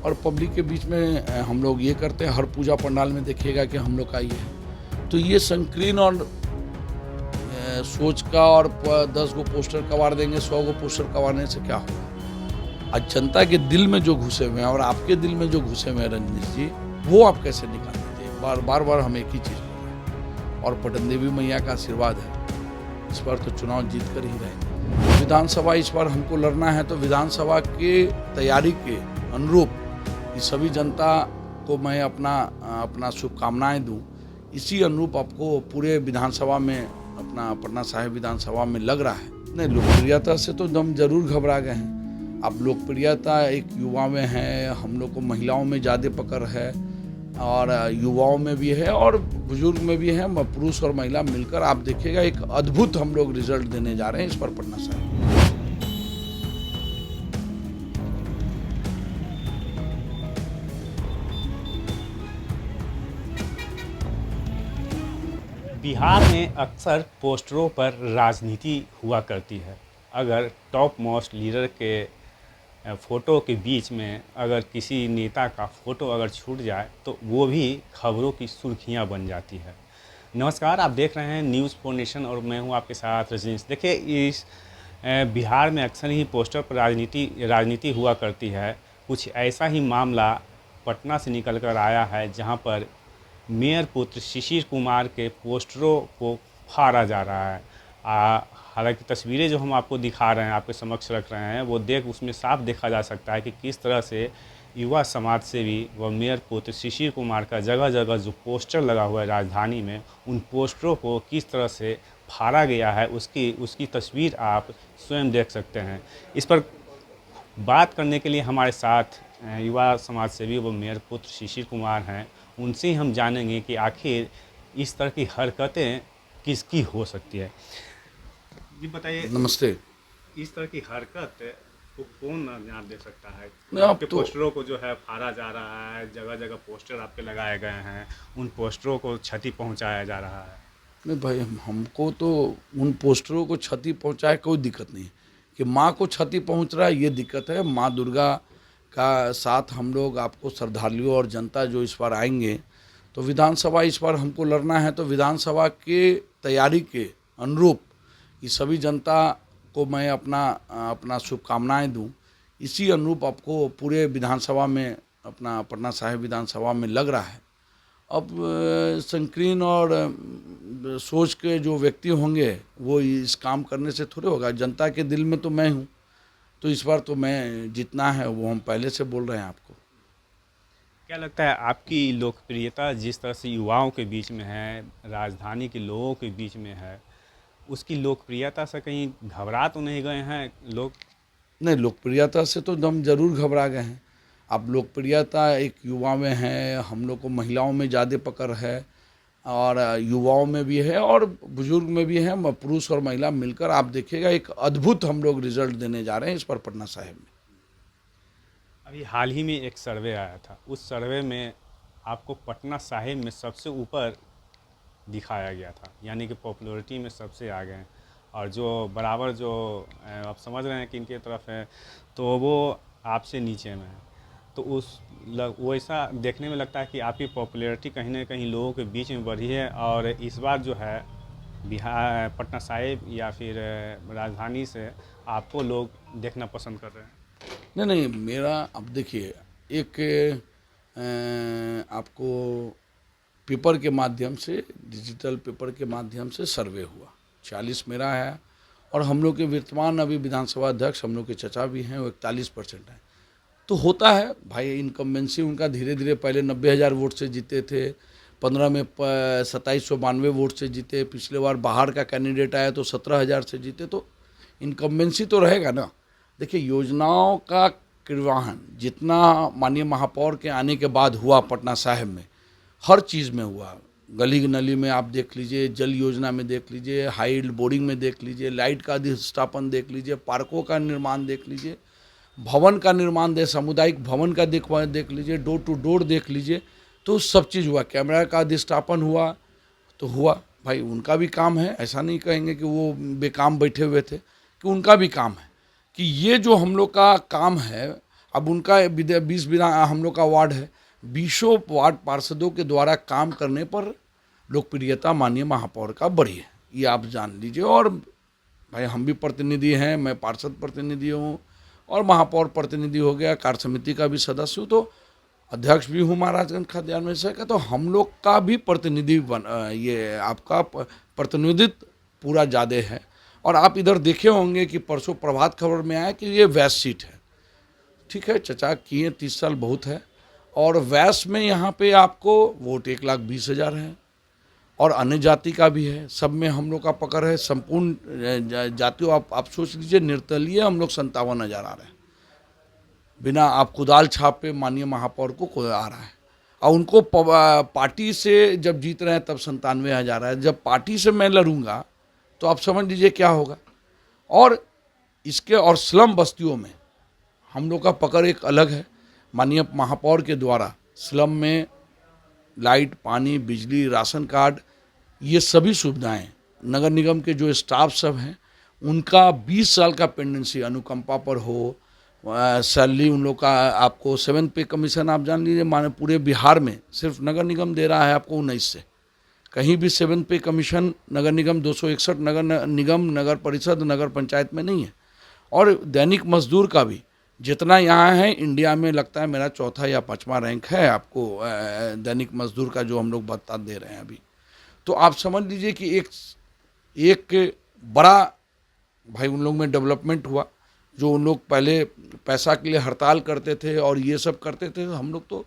और पब्लिक के बीच में हम लोग ये करते हैं। हर पूजा पंडाल में देखिएगा कि हम लोग का ये है। तो ये संकीर्ण और सोच का और 10 गो पोस्टर कवार देंगे, 100 गो पोस्टर कवारने से क्या होगा। आज जनता के दिल में जो घुसे हुए हैं और आपके दिल में जो घुसे हुए हैं रंजीत जी, वो आप कैसे निकाल दीजिए। बार बार हम एक ही चीज़ बोल रहे हैं और पटन देवी मैया का आशीर्वाद है, इस बार तो चुनाव जीत कर ही रहेंगे। विधानसभा इस बार हमको लड़ना है, तो विधानसभा के तैयारी के अनुरूप इस सभी जनता को मैं अपना शुभकामनाएं दूं। इसी अनुरूप आपको पूरे विधानसभा में अपना पटना साहिब विधानसभा में लग रहा है। नहीं, लोकप्रियता से तो हम जरूर घबरा गए हैं। अब लोकप्रियता एक युवा में है, हम लोग को महिलाओं में ज़्यादा पकड़ है और युवाओं में भी है और बुजुर्ग में भी है। पुरुष और महिला मिलकर आप देखिएगा एक अद्भुत हम लोग रिजल्ट देने जा रहे हैं इस पर पटना साहिब। बिहार में अक्सर पोस्टरों पर राजनीति हुआ करती है। अगर टॉप मोस्ट लीडर के फ़ोटो के बीच में अगर किसी नेता का फ़ोटो अगर छूट जाए तो वो भी खबरों की सुर्खियां बन जाती है। नमस्कार, आप देख रहे हैं न्यूज़ फॉर नेशन और मैं हूं आपके साथ रजनीश। देखिए, इस बिहार में अक्सर ही पोस्टर पर राजनीति हुआ करती है। कुछ ऐसा ही मामला पटना से निकल कर आया है, जहां पर मेयर पुत्र शिशिर कुमार के पोस्टरों को फाड़ा जा रहा है। हालांकि तस्वीरें जो हम आपको दिखा रहे हैं, आपके समक्ष रख रहे हैं, वो उसमें साफ देखा जा सकता है कि किस तरह से युवा समाज सेवी व मेयर पुत्र शिशिर कुमार का जगह जगह जो पोस्टर लगा हुआ है राजधानी में, उन पोस्टरों को किस तरह से फाड़ा गया है उसकी तस्वीर आप स्वयं देख सकते हैं। इस पर बात करने के लिए हमारे साथ युवा समाज सेवी व मेयर पुत्र शिशिर कुमार हैं। उनसे ही हम जानेंगे कि आखिर इस तरह की हरकतें किसकी हो सकती है। जी बताइए। नमस्ते। इस तरह की हरकत को कौन अंजाम दे सकता है? आपके पोस्टरों को जो है फाड़ा जा रहा है, जगह जगह पोस्टर आपके लगाए गए हैं, उन पोस्टरों को क्षति पहुंचाया जा रहा है। नहीं भाई, हमको तो उन पोस्टरों को क्षति पहुंचाए कोई दिक्कत नहीं है। कि माँ को क्षति पहुंच रहा है ये दिक्कत है। माँ दुर्गा का साथ हम लोग आपको श्रद्धालुओं और जनता जो इस बार आएंगे, तो विधानसभा इस बार हमको लड़ना है, तो विधानसभा के तैयारी के अनुरूप इस सभी जनता को मैं अपना शुभकामनाएं दूं। इसी अनुरूप आपको पूरे विधानसभा में अपना पटना साहिब विधानसभा में लग रहा है। अब संकीर्ण और सोच के जो व्यक्ति होंगे वो इस काम करने से थोड़े होगा। जनता के दिल में तो मैं हूँ, तो इस बार तो मैं जितना है वो हम पहले से बोल रहे हैं आपको। क्या लगता है आपकी लोकप्रियता जिस तरह से युवाओं के बीच में है, राजधानी के लोगों के बीच में है, उसकी लोकप्रियता से कहीं घबरा तो नहीं गए हैं लोग? नहीं, लोकप्रियता से तो हम जरूर घबरा गए हैं। अब लोकप्रियता एक युवा में है, हम लोग को महिलाओं में ज़्यादा पकड़ है और युवाओं में भी है और बुजुर्ग में भी है। पुरुष और महिला मिलकर आप देखिएगा एक अद्भुत हम लोग रिजल्ट देने जा रहे हैं इस पर पटना साहिब में। अभी हाल ही में एक सर्वे आया था, उस सर्वे में आपको पटना साहिब में सबसे ऊपर दिखाया गया था, यानी कि पॉपुलैरिटी में सबसे आगे हैं। और जो बराबर जो आप समझ रहे हैं कि इनके तरफ है, तो वो आपसे नीचे में है। तो वैसा देखने में लगता है कि आपकी पॉपुलैरिटी कहीं ना कहीं लोगों के बीच में बढ़ी है और इस बार जो है बिहार पटना साहिब या फिर राजधानी से आपको लोग देखना पसंद कर रहे हैं। नहीं, मेरा अब देखिए, एक आपको पेपर के माध्यम से, डिजिटल पेपर के माध्यम से सर्वे हुआ, 40 मेरा है और हम लोग के वर्तमान अभी विधानसभा अध्यक्ष हम लोग के चचा भी हैं, वो 41% है। तो होता है भाई, इनकम्बेंसी उनका धीरे धीरे, पहले 90,000 वोट से जीते थे, 15 में 2792 वोट से जीते, पिछले बार बाहर का कैंडिडेट आया तो 17,000 से जीते, तो इनकम्बेंसी तो रहेगा ना। देखिए, योजनाओं का निर्वहन जितना माननीय महापौर के आने के बाद हुआ पटना साहिब में, हर चीज़ में हुआ। गली नली में आप देख लीजिए, जल योजना में देख लीजिए, हाइड बोरिंग में देख लीजिए, लाइट का अधिष्ठापन देख लीजिए, पार्कों का निर्माण देख लीजिए, भवन का निर्माण सामुदायिक भवन का देख लीजिए, डोर टू डोर देख लीजिए, तो सब चीज़ हुआ। कैमरा का अधिष्ठापन हुआ तो हुआ। भाई उनका भी काम है, ऐसा नहीं कहेंगे कि वो बेकाम बैठे हुए थे, कि उनका भी काम है कि ये जो हम लोग का काम है। अब उनका 20 बिना हम लोग का वार्ड है, 20 वार्ड पार्षदों के द्वारा काम करने पर लोकप्रियता माननीय महापौर का बढ़ी है, ये आप जान लीजिए। और भाई हम भी प्रतिनिधि हैं, मैं पार्षद प्रतिनिधि हूँ और महापौर प्रतिनिधि हो गया, कार्य समिति का भी सदस्य हूँ, तो अध्यक्ष भी हूँ महाराजगंज खाद्यान्न व्यवसाय का, तो हम लोग का भी प्रतिनिधि ये आपका प्रतिनिधित्व पूरा ज़्यादा है। और आप इधर देखे होंगे कि परसों प्रभात खबर में आया कि ये वैस सीट है, ठीक है, चचा किए 30 साल बहुत है, और वैस में यहाँ पे आपको वोट 1,20,000 है और अन्य जाति का भी है, सब में हम लोग का पकड़ है। संपूर्ण जातियों आप सोच लीजिए, निर्दलीय हम लोग 57,000 आ रहे हैं, बिना आप कुदाल छाप पे माननीय महापौर को आ रहा है। और उनको पार्टी से जब जीत रहे हैं तब 97,000 है, जब पार्टी से मैं लड़ूंगा तो आप समझ लीजिए क्या होगा। और इसके और स्लम बस्तियों में हम लोग का पकड़ एक अलग है, माननीय महापौर के द्वारा स्लम में लाइट, पानी, बिजली, राशन कार्ड, ये सभी सुविधाएं, नगर निगम के जो स्टाफ सब हैं उनका 20 साल का पेंडेंसी अनुकंपा पर हो, सैलरी उन लोग का आपको 7 पे कमीशन, आप जान लीजिए माने पूरे बिहार में सिर्फ नगर निगम दे रहा है आपको 19 से, कहीं भी 7 पे कमीशन नगर निगम 261 नगर निगम, नगर परिषद, नगर पंचायत में नहीं है। और दैनिक मजदूर का भी जितना यहाँ है इंडिया में लगता है मेरा 4था या 5वां रैंक है आपको दैनिक मजदूर का, जो हम लोग बता दे रहे हैं अभी। तो आप समझ लीजिए कि एक बड़ा भाई उन लोग में डेवलपमेंट हुआ। जो उन लोग पहले पैसा के लिए हड़ताल करते थे और ये सब करते थे, हम लोग तो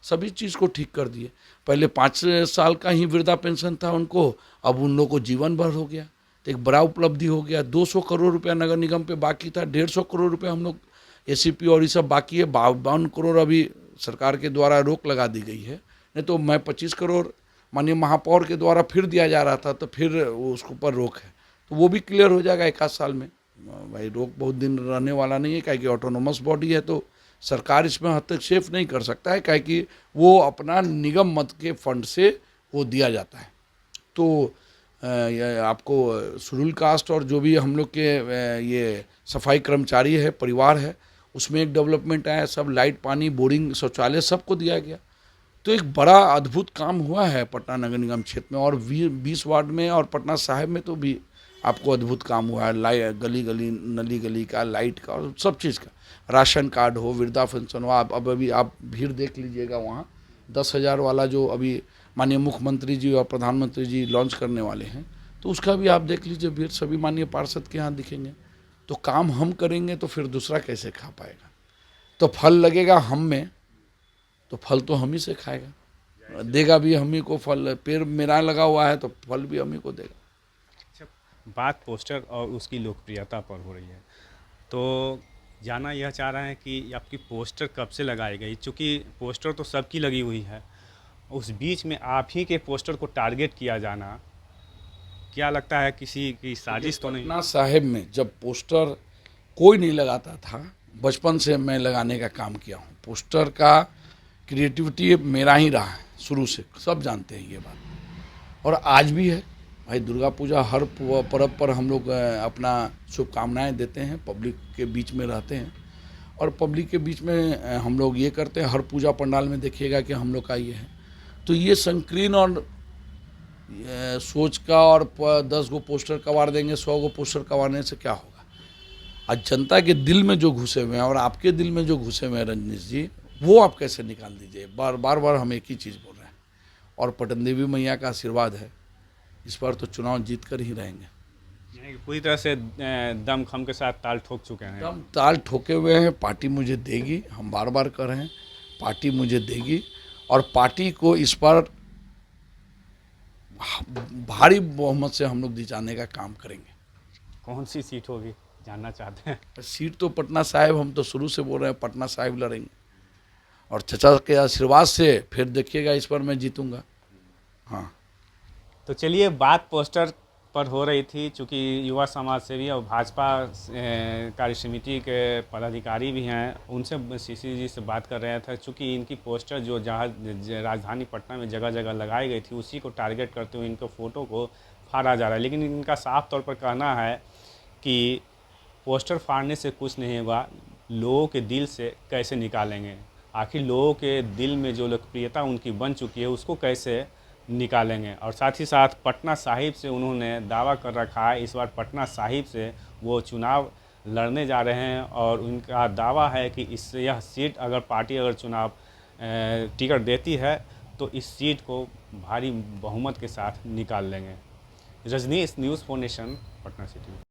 सभी चीज़ को ठीक कर दिए। पहले 5 साल का ही वृद्धा पेंशन था उनको, अब उन लोग को जीवन भर हो गया, तो एक बड़ा उपलब्धि हो गया। 200 करोड़ रुपया नगर निगम पे बाकी था, 150 करोड़ रुपया हम लोग एसीपी और ये सब बाकी है, 52 करोड़ अभी सरकार के द्वारा रोक लगा दी गई है, नहीं तो मैं 25 करोड़ माननीय महापौर के द्वारा फिर दिया जा रहा था, तो फिर उसके ऊपर रोक है, तो वो भी क्लियर हो जाएगा 1 आध साल में। भाई रोक बहुत दिन रहने वाला नहीं है, कि ऑटोनोमस बॉडी है तो सरकार इसमें हस्तक्षेप नहीं कर सकता है, कि वो अपना निगम मत के फंड से वो दिया जाता है। तो आपको शेड्यूल कास्ट और जो भी हम लोग के ये सफाई कर्मचारी है, परिवार है, उसमें एक डेवलपमेंट आया, सब लाइट, पानी, बोरिंग, शौचालय सबको दिया गया। तो एक बड़ा अद्भुत काम हुआ है पटना नगर निगम क्षेत्र में, और 20 वार्ड में और पटना साहिब में तो भी आपको अद्भुत काम हुआ है। गली गली, नली गली का, लाइट का और सब चीज़ का, राशन कार्ड हो, वृद्धा पेंशन हो। आप अभी आप भीड़ देख लीजिएगा वहाँ 10,000 वाला जो अभी माननीय मुख्यमंत्री जी और प्रधानमंत्री जी लॉन्च करने वाले हैं, तो उसका भी आप देख लीजिए भीड़ सभी माननीय पार्षद के यहाँ दिखेंगे। तो काम हम करेंगे तो फिर दूसरा कैसे खा पाएगा? तो फल लगेगा हम में, तो फल तो हम ही से खाएगा, देगा भी हम ही को फल। पेड़ मेरा लगा हुआ है तो फल भी हम ही को देगा। बात पोस्टर और उसकी लोकप्रियता पर हो रही है, तो जानना यह चाह रहे हैं कि आपकी पोस्टर कब से लगाई गई? चूँकि पोस्टर तो सबकी लगी हुई है, उस बीच में आप ही के पोस्टर को टारगेट किया जाना, क्या लगता है किसी की साजिश तो नहीं? पटना साहिब में जब पोस्टर कोई नहीं लगाता था, बचपन से मैं लगाने का काम किया हूँ। पोस्टर का क्रिएटिविटी मेरा ही रहा है शुरू से, सब जानते हैं ये बात, और आज भी है। भाई दुर्गा पूजा हर पर्व पर हम लोग अपना शुभकामनाएं देते हैं, पब्लिक के बीच में रहते हैं, और पब्लिक के बीच में हम लोग ये करते हैं। हर पूजा पंडाल में देखिएगा कि हम लोग का ये है। तो ये संकीर्ण और सोच का, और 10 गो पोस्टर कवार देंगे, 100 गो पोस्टर कवारने से क्या होगा? आज जनता के दिल में जो घुसे हुए हैं और आपके दिल में जो घुसे हुए हैं रजनीश जी, वो आप कैसे निकाल दीजिए? बार बार हम एक ही चीज़ बोल रहे हैं, और पटन देवी मैया का आशीर्वाद है, इस बार तो चुनाव जीत कर ही रहेंगे। यानी कि पूरी तरह से दम खम के साथ ताल ठोक चुके हैं। हम ताल ठोके हुए हैं, पार्टी मुझे देगी, हम बार बार कर रहे हैं, पार्टी मुझे देगी, और पार्टी को इस बार भारी बहुमत से हम लोग जिताने का काम करेंगे। कौन सी सीट होगी जानना चाहते हैं? सीट तो पटना साहिब, हम तो शुरू से बोल रहे हैं पटना साहिब लड़ेंगे, और चचा के आशीर्वाद से फिर देखिएगा इस पर मैं जीतूंगा। हाँ, तो चलिए, बात पोस्टर पर हो रही थी, चूँकि युवा समाज सेवी और भाजपा कार्य समिति के पदाधिकारी भी हैं, उनसे सीसी जी से बात कर रहे थे। चूँकि इनकी पोस्टर जो जहाँ राजधानी पटना में जगह जगह लगाई गई थी, उसी को टारगेट करते हुए इनके फ़ोटो को फाड़ा जा रहा है। लेकिन इनका साफ तौर पर कहना है कि पोस्टर फाड़ने से कुछ नहीं होगा, लोगों के दिल से कैसे निकालेंगे, आखिर लोगों के दिल में जो लोकप्रियता उनकी बन चुकी है उसको कैसे निकालेंगे। और साथ ही साथ पटना साहिब से उन्होंने दावा कर रखा है, इस बार पटना साहिब से वो चुनाव लड़ने जा रहे हैं और उनका दावा है कि इससे यह सीट अगर पार्टी अगर चुनाव टिकट देती है तो इस सीट को भारी बहुमत के साथ निकाल लेंगे। Rajnish, news 4 nation, Patna city.